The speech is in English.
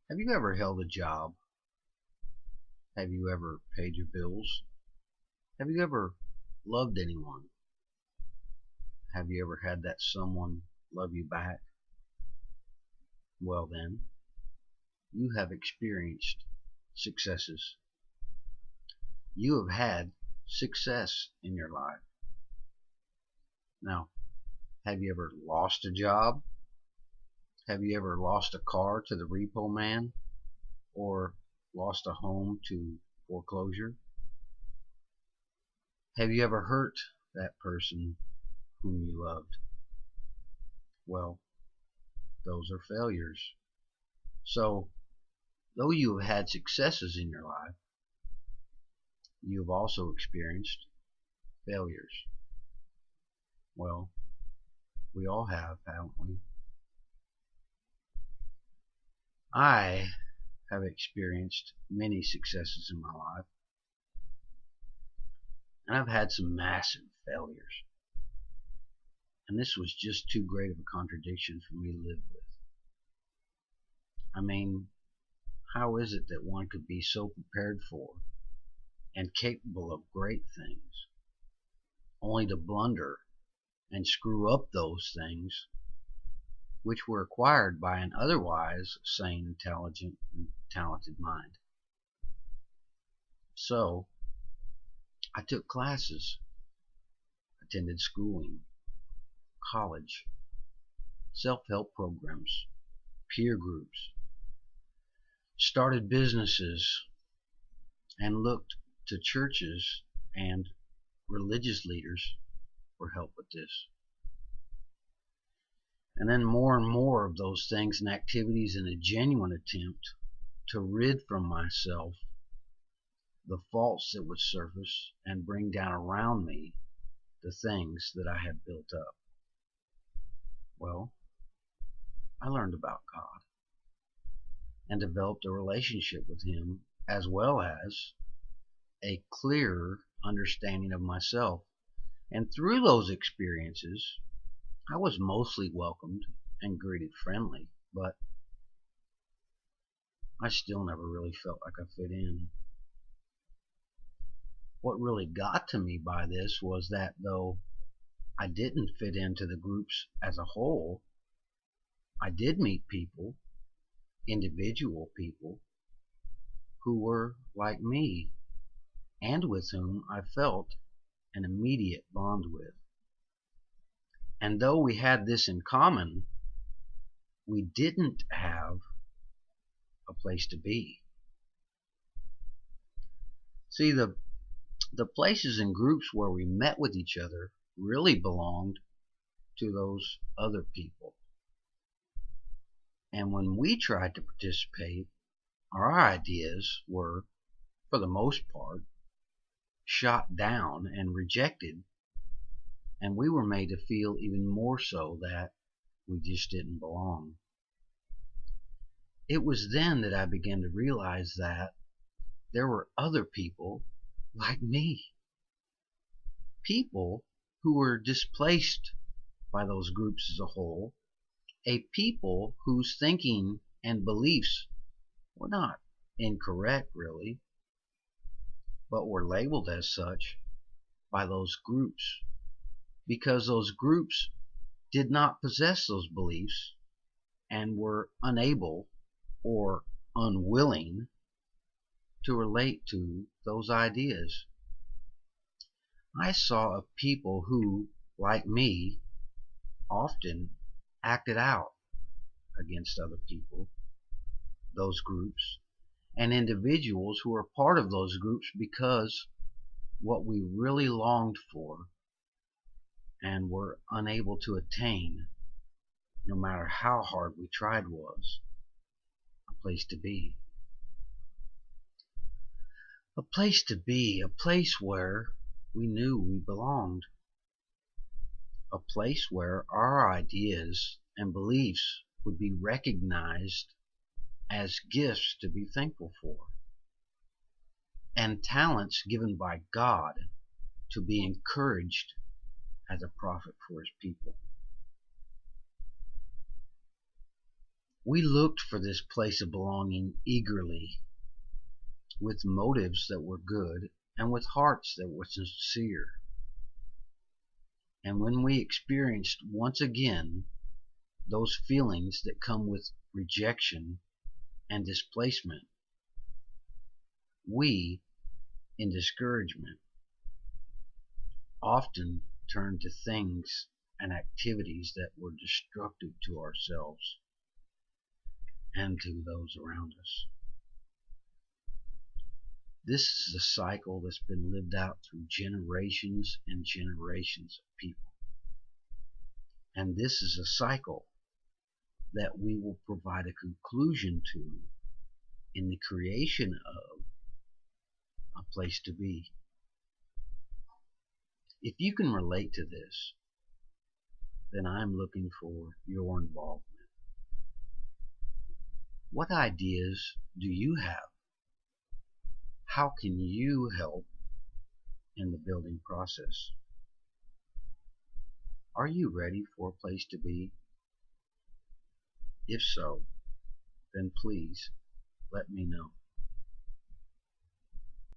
Have you ever held a job? Have you ever paid your bills? Have you ever loved anyone? Have you ever had that someone love you back? Well then, you have experienced successes. You have had success in your life. Now, have you ever lost a job? Have you ever lost a car to the repo man? Or lost a home to foreclosure? Have you ever hurt that person whom you loved? Well, those are failures. So, though you have had successes in your life, you have also experienced failures. Well, we all have, haven't we? I have experienced many successes in my life, and I've had some massive failures. And this was just too great of a contradiction for me to live with. I mean, how is it that one could be so prepared for and capable of great things, only to blunder and screw up those things which were acquired by an otherwise sane, intelligent, and talented mind? So, I took classes, attended schooling, college, self-help programs, peer groups, started businesses, and looked to churches and religious leaders for help with this. And then more and more of those things and activities in a genuine attempt to rid from myself the faults that would surface and bring down around me the things that I had built up. Well, I learned about God and developed a relationship with Him, as well as a clearer understanding of myself. And through those experiences, I was mostly welcomed and greeted friendly, but I still never really felt like I fit in. What really got to me by this was that though I didn't fit into the groups as a whole, I did meet people, individual people, who were like me and with whom I felt an immediate bond with. And though we had this in common, we didn't have a place to be. See, the places and groups where we met with each other really belonged to those other people. And when we tried to participate, our ideas were, for the most part, shot down and rejected, and we were made to feel even more so that we just didn't belong. It was then that I began to realize that there were other people like me, people who were displaced by those groups as a whole, a people whose thinking and beliefs were not incorrect really, but were labeled as such by those groups because those groups did not possess those beliefs and were unable or unwilling to relate to those ideas. I saw a people who, like me, often acted out against other people, those groups, and individuals who were part of those groups because what we really longed for and were unable to attain, no matter how hard we tried, was a place to be. A place to be, a place where we knew we belonged. A place where our ideas and beliefs would be recognized as gifts to be thankful for, and talents given by God to be encouraged as a prophet for His people. We looked for this place of belonging eagerly, with motives that were good and with hearts that were sincere. And when we experienced once again those feelings that come with rejection and displacement, we, in discouragement, often turned to things and activities that were destructive to ourselves and to those around us. This is a cycle that's been lived out through generations and generations of people. And this is a cycle that we will provide a conclusion to in the creation of a place to be. If you can relate to this, then I'm looking for your involvement. What ideas do you have? How can you help in the building process? Are you ready for a place to be? If so, then please let me know.